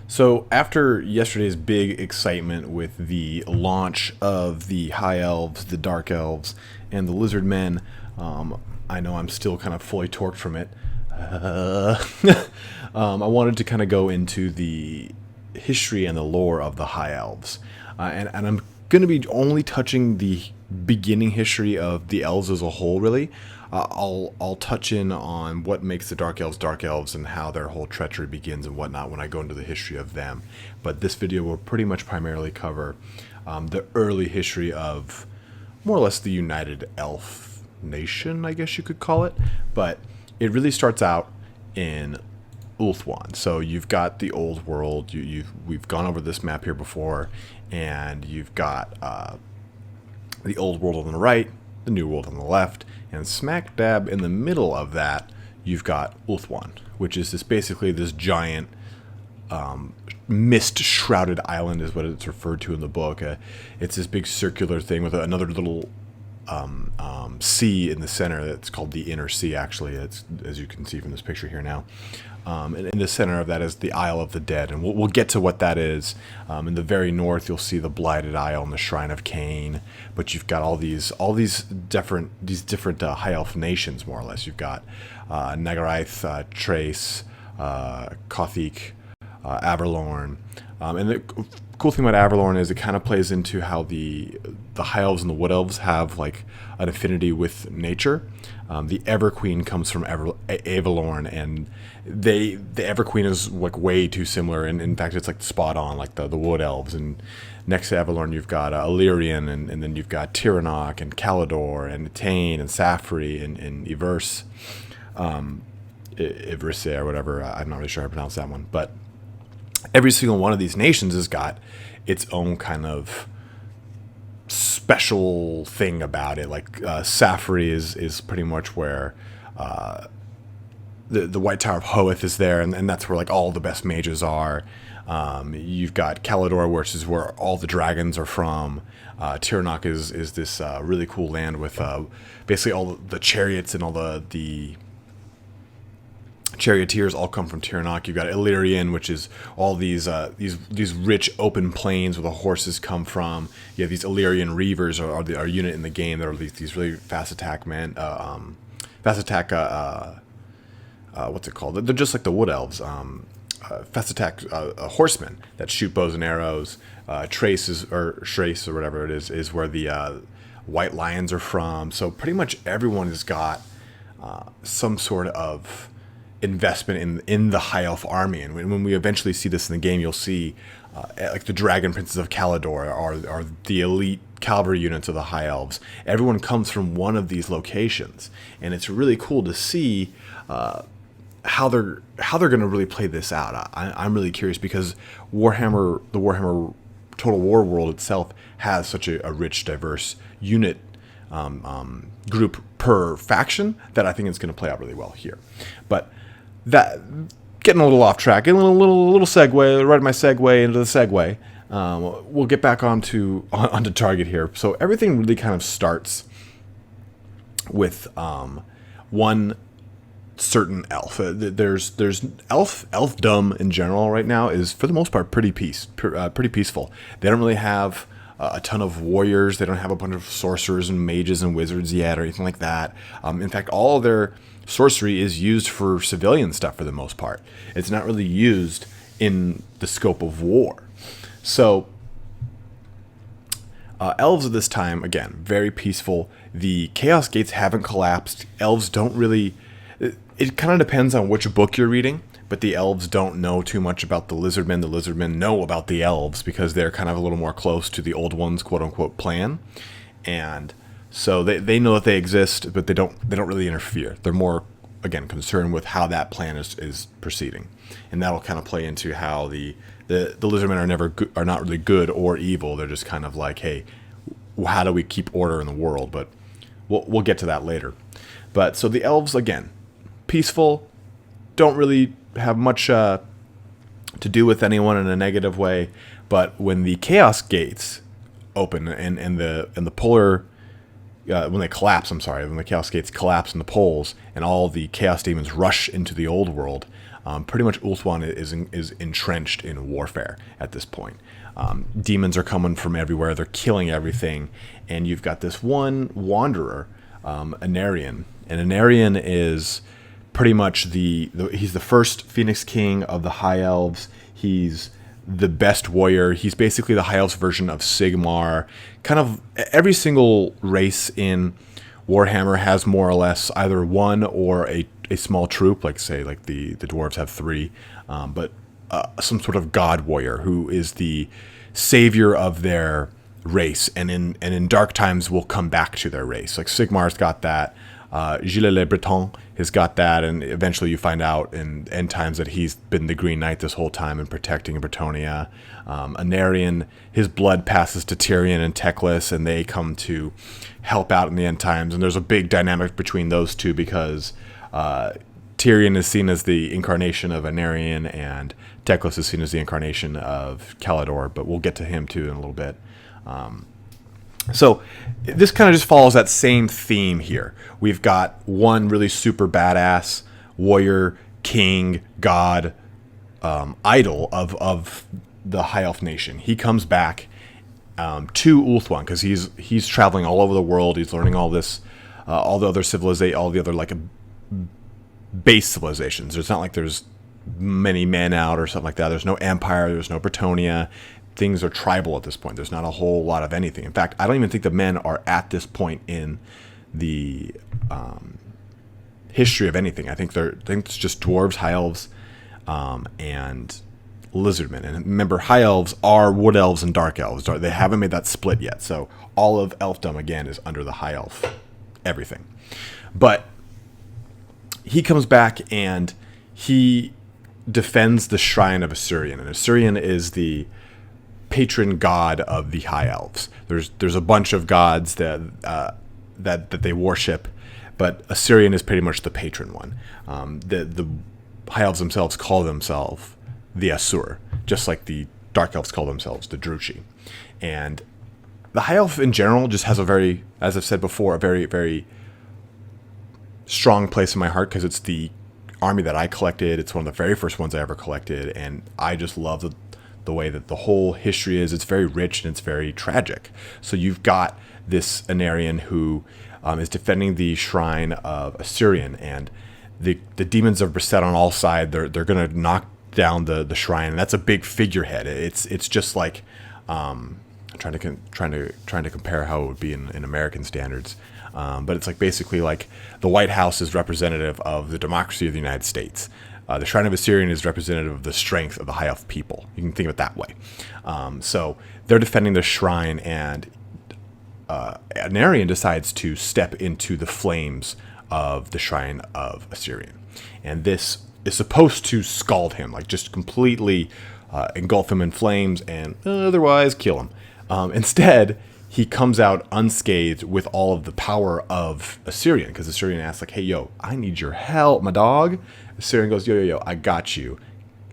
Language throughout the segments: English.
So after yesterday's big excitement with the launch of the High Elves, the Dark Elves, and the Lizard Men, I know I'm still kind of fully torqued from it. Uh, I wanted to kind of go into the history and the lore of the High Elves, and I'm going to be only touching the beginning history of the elves as a whole. Really, I'll touch in on what makes the Dark Elves and how their whole treachery begins and whatnot when I go into the history of them. But this video will pretty much primarily cover the early history of more or less the United Elf Nation, I guess you could call it. But it really starts out in Ulthuan. So you've got the old world. We've gone over this map here before, and you've got the old world on the right, the new world on the left, and smack dab in the middle of that, you've got Ulthuan, which is basically this giant mist-shrouded island, is what it's referred to in the book. It's this big circular thing with another little sea in the center. That's called the Inner Sea, actually. It's, as you can see from this picture here now. And in the center of that is the Isle of the Dead, and we'll get to what that is. In the very north, you'll see the Blighted Isle and the Shrine of Cain. But you've got all these different High Elf nations, more or less. You've got Nagaraith, Trace, Kothic, Averlorn. And the cool thing about Averlorn is it kind of plays into how the High Elves and the Wood Elves have like an affinity with nature. The Everqueen comes from Avalorn, and the Everqueen is like way too similar, and in fact it's like spot on, like the Wood Elves. And next to Avalorn you've got Illyrian, and then you've got Tiranoc and Calidor and Etain and Safri and Iverse, Iverse or whatever. I'm not really sure how to pronounce that one, but every single one of these nations has got its own kind of special thing about it. Like Safri is pretty much where the White Tower of Hoeth is there, and that's where like all the best mages are. You've got Calidor, which is where all the dragons are from. Tiranoc is this really cool land with basically all the chariots and all the charioteers all come from Tiranoc. You've got Illyrian, which is all these rich open plains where the horses come from. You have these Illyrian Reavers are our unit in the game. That are these really fast attack what's it called? They're just like the Wood Elves. Fast attack horsemen that shoot bows and arrows. Trace or whatever it is where the White Lions are from. So pretty much everyone has got some sort of investment in the High Elf army, and when we eventually see this in the game, you'll see like the Dragon Princes of Calidor are the elite cavalry units of the High Elves. Everyone comes from one of these locations, and it's really cool to see how they're going to really play this out. I'm really curious because the Warhammer Total War world itself has such a rich, diverse unit group per faction that I think it's going to play out really well here. But that getting a little off track, getting a little segue, right my segue into the segue. We'll get back onto target here. So everything really kind of starts with one certain elf. There's elfdom in general right now is for the most part pretty peaceful. They don't really have a ton of warriors. They don't have a bunch of sorcerers and mages and wizards yet or anything like that. In fact, all of their sorcery is used for civilian stuff for the most part. It's not really used in the scope of war. So elves at this time, again, very peaceful. The Chaos Gates haven't collapsed. Elves don't really... It kind of depends on which book you're reading, but the elves don't know too much about the lizard men. The lizard men know about the elves because they're kind of a little more close to the old one's quote-unquote plan. And so they know that they exist, but they don't really interfere. They're more, again, concerned with how that plan is proceeding. And that'll kind of play into how the lizardmen are not really good or evil. They're just kind of like, hey, how do we keep order in the world? But we'll get to that later. But so the elves, again, peaceful, don't really have much to do with anyone in a negative way. But when the Chaos Gates open and the polar when they collapse, when the Chaos Gates collapse in the poles and all the Chaos Demons rush into the old world, Pretty much Ulthuan is entrenched in warfare at this point. Demons are coming from everywhere. They're killing everything. And you've got this one wanderer, Anarian. And Anarian is pretty much he's the first Phoenix King of the High Elves. He's the best warrior. He's basically the High Elves version of Sigmar. Kind of every single race in Warhammer has more or less either one or a small troop, like say like the dwarves have 3, but some sort of god warrior who is the savior of their race, and in dark times will come back to their race. Like Sigmar's got that. Gilles Le Breton has got that, and eventually you find out in end times that he's been the Green Knight this whole time and protecting Bretonia. Anarian, his blood passes to Tyrion and Teclis, and they come to help out in the end times. And there's a big dynamic between those two because Tyrion is seen as the incarnation of Anarian, and Teclis is seen as the incarnation of Calidor, but we'll get to him too in a little bit. So this kind of just follows that same theme here. We've got one really super badass warrior, king, god, idol of the High Elf nation. He comes back to Ulthuan because he's traveling all over the world. He's learning all this, all the other like base civilizations. It's not like there's many men out or something like that. There's no empire. There's no Bretonia. Things are tribal at this point. There's not a whole lot of anything. In fact, I don't even think the men are at this point in the history of anything. I think it's just dwarves, high elves, and lizardmen. And remember, high elves are wood elves and dark elves. They haven't made that split yet. So all of elfdom again is under the high elf everything. But he comes back and he defends the shrine of Assyrian, and Assyrian is the patron god of the High Elves. There's a bunch of gods that they worship, but Assyrian is pretty much the patron one. The High Elves themselves call themselves the Asur, just like the Dark Elves call themselves the Druchi. And the High Elf in general just has a very, as I've said before, a very, very strong place in my heart because it's the army that I collected. It's one of the very first ones I ever collected, and I just love the way that the whole history is. It's very rich and it's very tragic. So you've got this Anarian who is defending the shrine of Assyrian, and the demons are beset on all sides. They're going to knock down the shrine, and that's a big figurehead. It's just like I'm trying to compare how it would be in American standards. But it's like basically like the White House is representative of the democracy of the United States. The Shrine of Assyrian is representative of the strength of the High Elf people. You can think of it that way. So they're defending the shrine, and Anarian decides to step into the flames of the Shrine of Assyrian. And this is supposed to scald him, like just completely engulf him in flames and otherwise kill him. Instead, he comes out unscathed with all of the power of Assyrian, because Assyrian asks, like, hey, yo, I need your help, my dog. Assyrian goes, yo, I got you.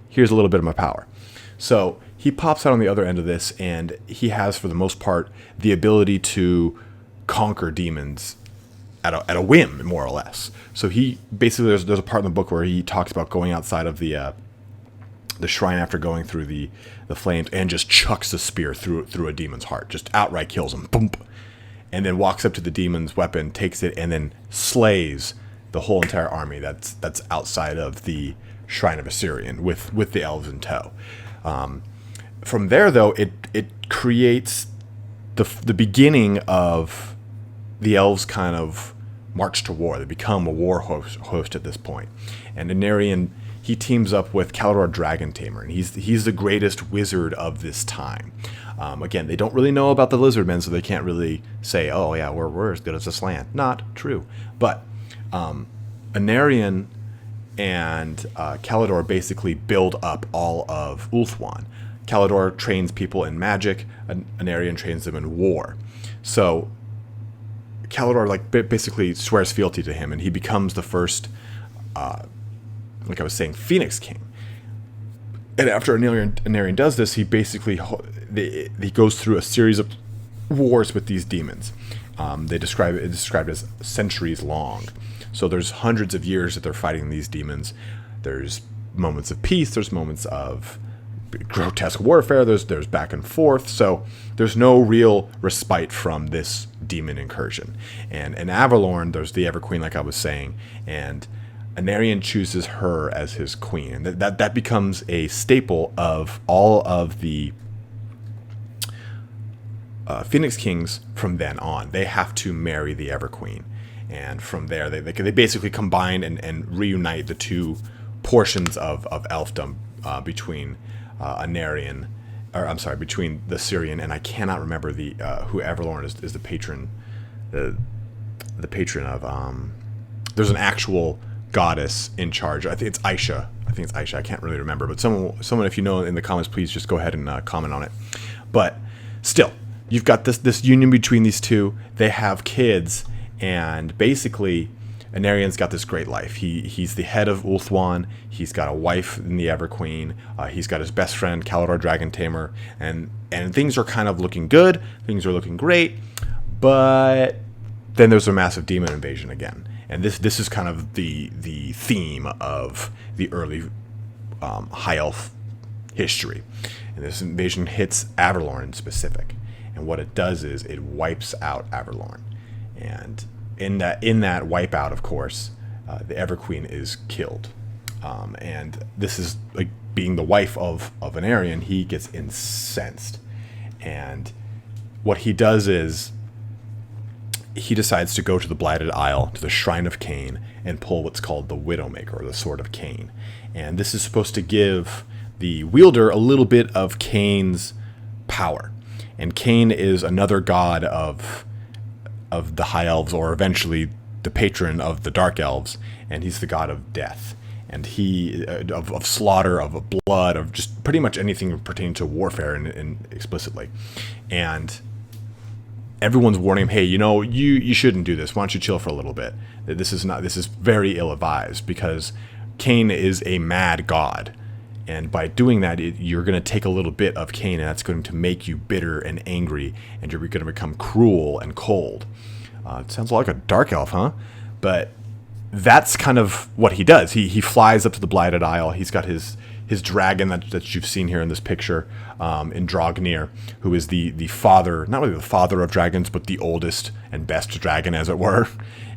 Here's a little bit of my power. So he pops out on the other end of this, and he has, for the most part, the ability to conquer demons at a whim, more or less. So he basically, there's a part in the book where he talks about going outside of the shrine after going through the flames and just chucks a spear through a demon's heart, just outright kills him, boom, and then walks up to the demon's weapon, takes it, and then slays the whole entire army that's outside of the Shrine of Assyrian with the elves in tow. From there, though, it creates the beginning of the elves kind of march to war. They become a war host at this point, and Anarian, he teams up with Calidor Dragon Tamer, and he's the greatest wizard of this time. Again, they don't really know about the lizardmen, so they can't really say, oh yeah, we're as good as this land. Not true. But Anarian and Calidor basically build up all of Ulthuan. Calidor trains people in magic, Anarian trains them in war. So Calidor basically swears fealty to him, and he becomes the first like I was saying, Phoenix King. And after Anarian does this, he basically he goes through a series of wars with these demons. It's described as centuries long. So there's hundreds of years that they're fighting these demons. There's moments of peace, there's moments of grotesque warfare, there's back and forth, so there's no real respite from this demon incursion. And in Avalorn, there's the Everqueen, like I was saying, and Anarion chooses her as his queen, and that becomes a staple of all of the Phoenix Kings from then on. They have to marry the Everqueen, and from there they basically combine and reunite the two portions of elfdom between Anarion, or I'm sorry, between the Syrian, and I cannot remember the who Avalorn is the patron, the patron of. There's an actual goddess in charge. I think it's Aisha. I can't really remember, but someone, if you know in the comments, please just go ahead and comment on it. But still, you've got this union between these two. They have kids, and basically, Anarion's got this great life. He's the head of Ulthuan. He's got a wife in the Everqueen. He's got his best friend, Kalidor Dragon Tamer, and things are kind of looking good. Things are looking great, but then there's a massive demon invasion again. And this is kind of the theme of the early High Elf history. And this invasion hits Avalorn in specific. And what it does is it wipes out Avalorn. And in that wipeout, of course, the Everqueen is killed. And this is like being the wife of Anarion, he gets incensed. And what he does is he decides to go to the Blighted Isle, to the Shrine of Cain, and pull what's called the Widowmaker, or the Sword of Cain. And this is supposed to give the wielder a little bit of Cain's power. And Cain is another god of the High Elves, or eventually the patron of the Dark Elves, and he's the god of death. And he, of slaughter, of blood, of just pretty much anything pertaining to warfare and explicitly. And everyone's warning him, hey, you shouldn't do this. Why don't you chill for a little bit? This is very ill-advised, because Cain is a mad god. And by doing that, you're going to take a little bit of Cain, and that's going to make you bitter and angry, and you're going to become cruel and cold. It sounds like a dark elf, huh? But that's kind of what he does. He flies up to the Blighted Isle. He's got his dragon that you've seen here in this picture, in Dragnir, who is the father, not really the father of dragons, but the oldest and best dragon, as it were.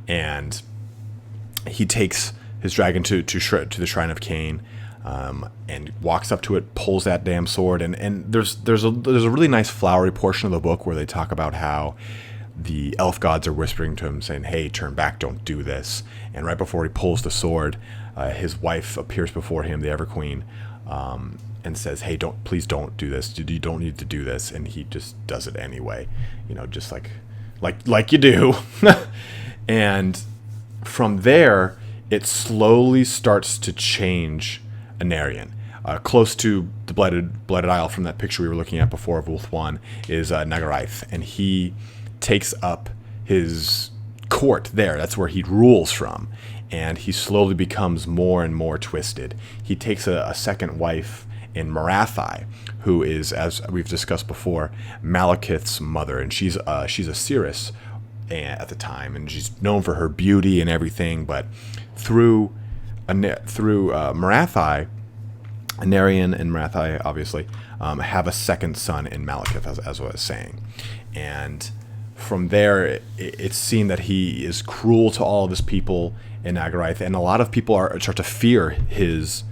And he takes his dragon to the Shrine of Cain, and walks up to it, pulls that damn sword. And there's a really nice flowery portion of the book where they talk about how the elf gods are whispering to him, saying, hey, turn back, don't do this. And right before he pulls the sword, his wife appears before him, the Everqueen, and says, hey, please don't do this. You don't need to do this. And he just does it anyway, just like you do. And from there, it slowly starts to change Anarion. Close to the Blighted Isle from that picture we were looking at before of Ulthuan is Nagaraith, and he takes up his court there. That's where he rules from, and he slowly becomes more and more twisted. He takes a second wife in Marathai, who is, as we've discussed before, Malekith's mother, and she's a Cirrus at the time, and she's known for her beauty and everything. But through Marathai, Anarion and Marathai obviously have a second son in Malekith, as I was saying. And from there, it's seen that he is cruel to all of his people in Nagaraith, and a lot of people start to fear his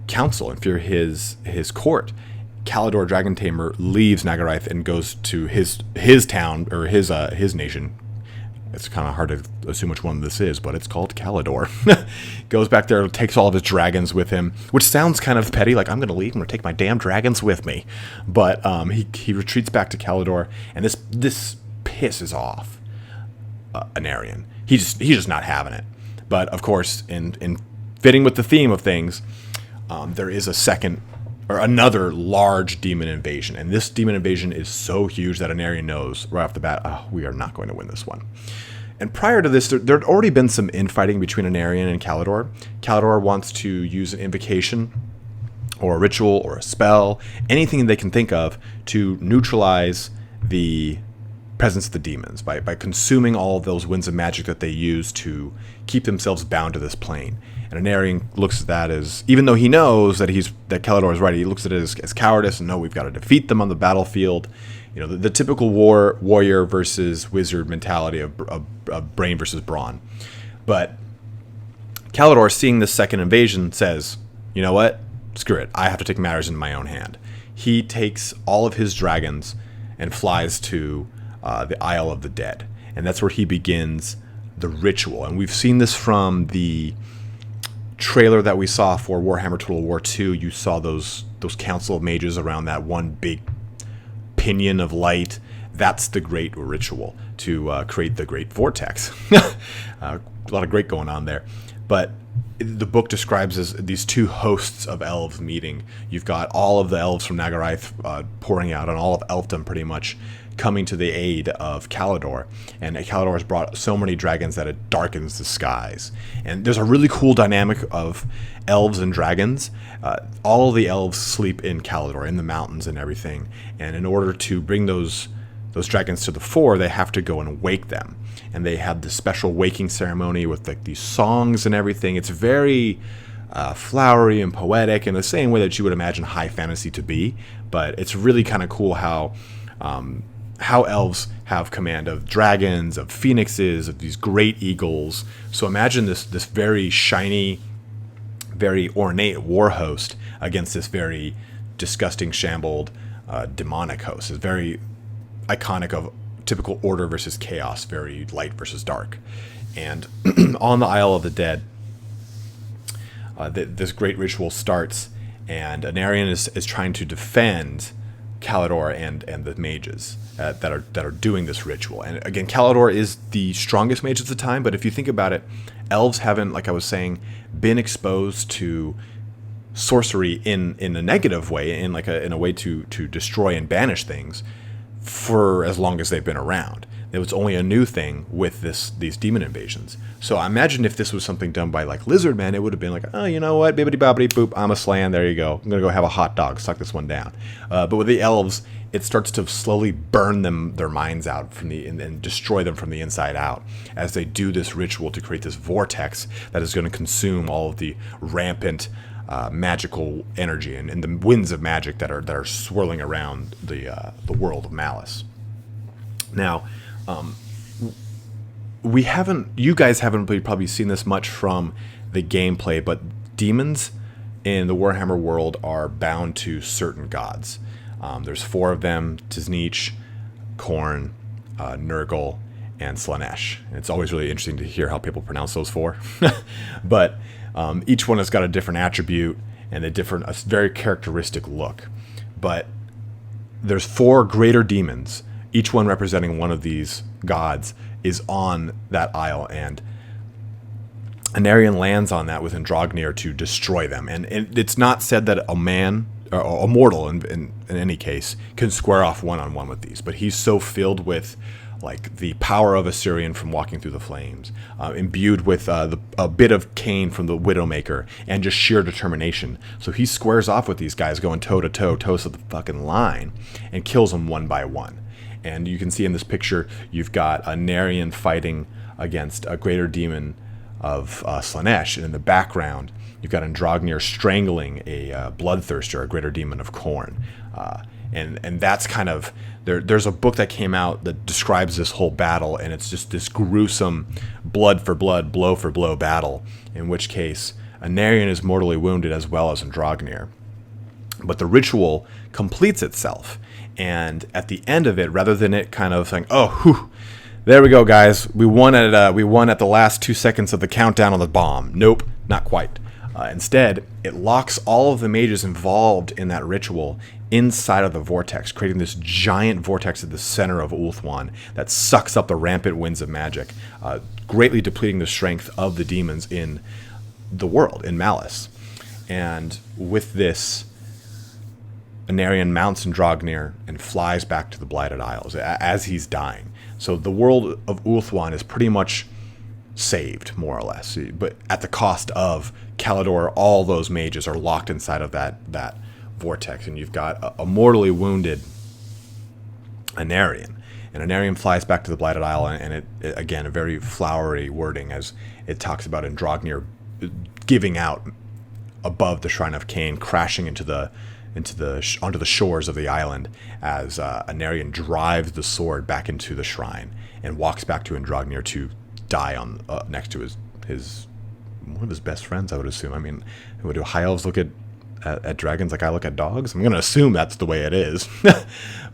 council and fear his court. Kalidor Dragon Tamer leaves Nagaraith and goes to his town, or his nation. It's kind of hard to assume which one this is, but it's called Kalidor. Goes back there, takes all of his dragons with him, which sounds kind of petty, like, I'm going to leave, I'm going to take my damn dragons with me. But he retreats back to Kalidor, and this pisses off Anarion. He's just not having it. But, of course, in fitting with the theme of things, there is another large demon invasion. And this demon invasion is so huge that Anarion knows right off the bat, we are not going to win this one. And prior to this, there had already been some infighting between Anarion and Kalidor. Kalidor wants to use an invocation or a ritual or a spell, anything they can think of to neutralize the presence of the demons by consuming all of those winds of magic that they use to keep themselves bound to this plane. And Anarian looks at that as, even though he knows that Calador is right, he looks at it as cowardice, and no, we've got to defeat them on the battlefield. You know, the typical warrior versus wizard mentality of brain versus brawn. But Calador, seeing this second invasion, says, you know what? Screw it. I have to take matters in my own hand. He takes all of his dragons and flies to the Isle of the Dead. And that's where he begins the ritual. And we've seen this from the trailer that we saw for Warhammer Total War 2. You saw those Council of Mages around that one big pinion of light. That's the great ritual to create the great vortex. A lot of great going on there. But the book describes as these two hosts of elves meeting. You've got all of the elves from Nagarath pouring out, and all of elfdom pretty much coming to the aid of Calador. And Calador has brought so many dragons that it darkens the skies. And there's a really cool dynamic of elves and dragons. All of the elves sleep in Calador, in the mountains and everything. And in order to bring those dragons to the fore, they have to go and wake them. And they have this special waking ceremony with like these songs and everything. It's very flowery and poetic in the same way that you would imagine high fantasy to be. But it's really kind of cool how elves have command of dragons, of phoenixes, of these great eagles. So imagine this very shiny, very ornate war host against this very disgusting, shambled, demonic host. It's very iconic of typical order versus chaos, very light versus dark. And on the Isle of the Dead, this great ritual starts, and Anarian is trying to defend Calador and the mages that are doing this ritual. And again, Calador is the strongest mage at the time, but if you think about it, elves haven't, like I was saying, been exposed to sorcery in a negative way, in a way to destroy and banish things, for as long as they've been around. It was only a new thing with these demon invasions. So I imagine if this was something done by like lizard men, it would have been like, oh, you know what, bibbidi bobbidi boop, I'm a slan, there you go. I'm gonna go have a hot dog, suck this one down. But with the elves, it starts to slowly burn their minds out and destroy them from the inside out as they do this ritual to create this vortex that is going to consume all of the rampant magical energy and the winds of magic that are swirling around the world of Malice. Now, you guys haven't really probably seen this much from the gameplay, but demons in the Warhammer world are bound to certain gods. There's 4 of them: Tizneach, Khorne, Nurgle, and Slaanesh. And it's always really interesting to hear how people pronounce those 4. But each one has got a different attribute and a very characteristic look. But there's 4 greater demons, each one representing one of these gods, is on that isle, and Anarian lands on that with Andrognir to destroy them. And it's not said that a man, or a mortal in any case, can square off one-on-one with these, but he's so filled with like the power of Assyrian from walking through the flames, imbued with a bit of Cain from the Widowmaker, and just sheer determination. So he squares off with these guys, going toe-to-toe, toes of the fucking line, and kills them one by one. And you can see in this picture, you've got Anarian fighting against a greater demon of Slaanesh, and in the background, you've got Andrognir strangling a bloodthirster, a greater demon of Khorne. And that's kind of... There's a book that came out that describes this whole battle, and it's just this gruesome blood for blood, blow for blow battle, in which case Anarian is mortally wounded as well as Andrognir. But the ritual completes itself, and at the end of it, rather than it kind of saying, oh, whew, there we go, guys, we won at the last 2 seconds of the countdown on the bomb. Nope, not quite. Instead, it locks all of the mages involved in that ritual inside of the vortex, creating this giant vortex at the center of Ulthuan that sucks up the rampant winds of magic, greatly depleting the strength of the demons in the world, in Malice. And with this, Anarian mounts Andrognir and flies back to the Blighted Isles as he's dying. So the world of Ulthuan is pretty much saved, more or less, but at the cost of Calador. All those mages are locked inside of that vortex, and you've got a mortally wounded Anarian. And Anarian flies back to the Blighted Isle, and it again, a very flowery wording as it talks about Andrognir giving out above the Shrine of Cain, crashing onto the shores of the island as Anarion drives the sword back into the shrine and walks back to Andragnir to die on next to his one of his best friends, I would assume. I mean, do high elves look at dragons like I look at dogs? I'm going to assume that's the way it is.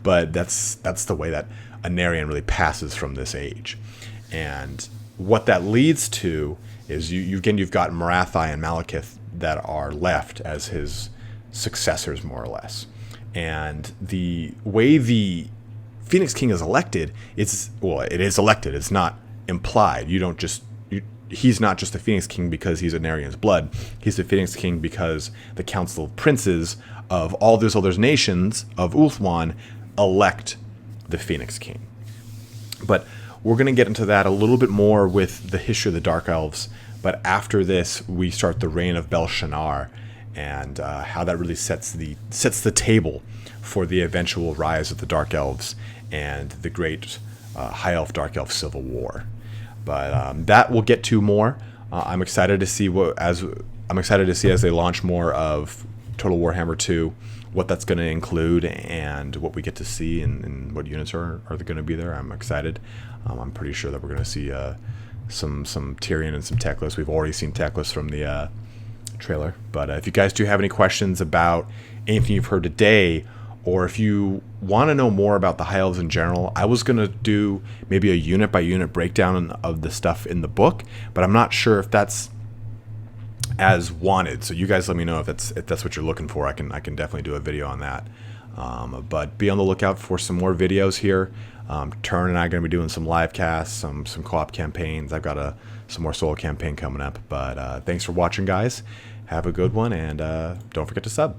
But that's the way that Anarion really passes from this age. And what that leads to is you've got Marathai and Malekith that are left as his successors, more or less. And the way the Phoenix King is elected, it is elected. It's not implied. He's not just the Phoenix King because he's Anarion's blood. He's the Phoenix King because the Council of Princes of all those other nations of Ulthuan elect the Phoenix King. But we're going to get into that a little bit more with the history of the Dark Elves. But after this, we start the reign of Belshazzar, and how that really sets the table for the eventual rise of the Dark Elves and the great High Elf Dark Elf Civil War. But that we'll get to more. I'm excited to see as they launch more of Total Warhammer 2, what that's going to include and what we get to see and what units are going to be there. I'm excited. I'm pretty sure that we're going to see some Tyrion and some Teclis. We've already seen Teclis from the trailer. But if you guys do have any questions about anything you've heard today, or if you want to know more about the High Elves in general, I was going to do maybe a unit by unit breakdown of the stuff in the book, but I'm not sure if that's as wanted. So you guys let me know if that's what you're looking for. I can definitely do a video on that. But be on the lookout for some more videos here. Turn and I are going to be doing some live casts, some co-op campaigns. I've got some more solo campaign coming up. But thanks for watching, guys. Have a good one, and don't forget to sub.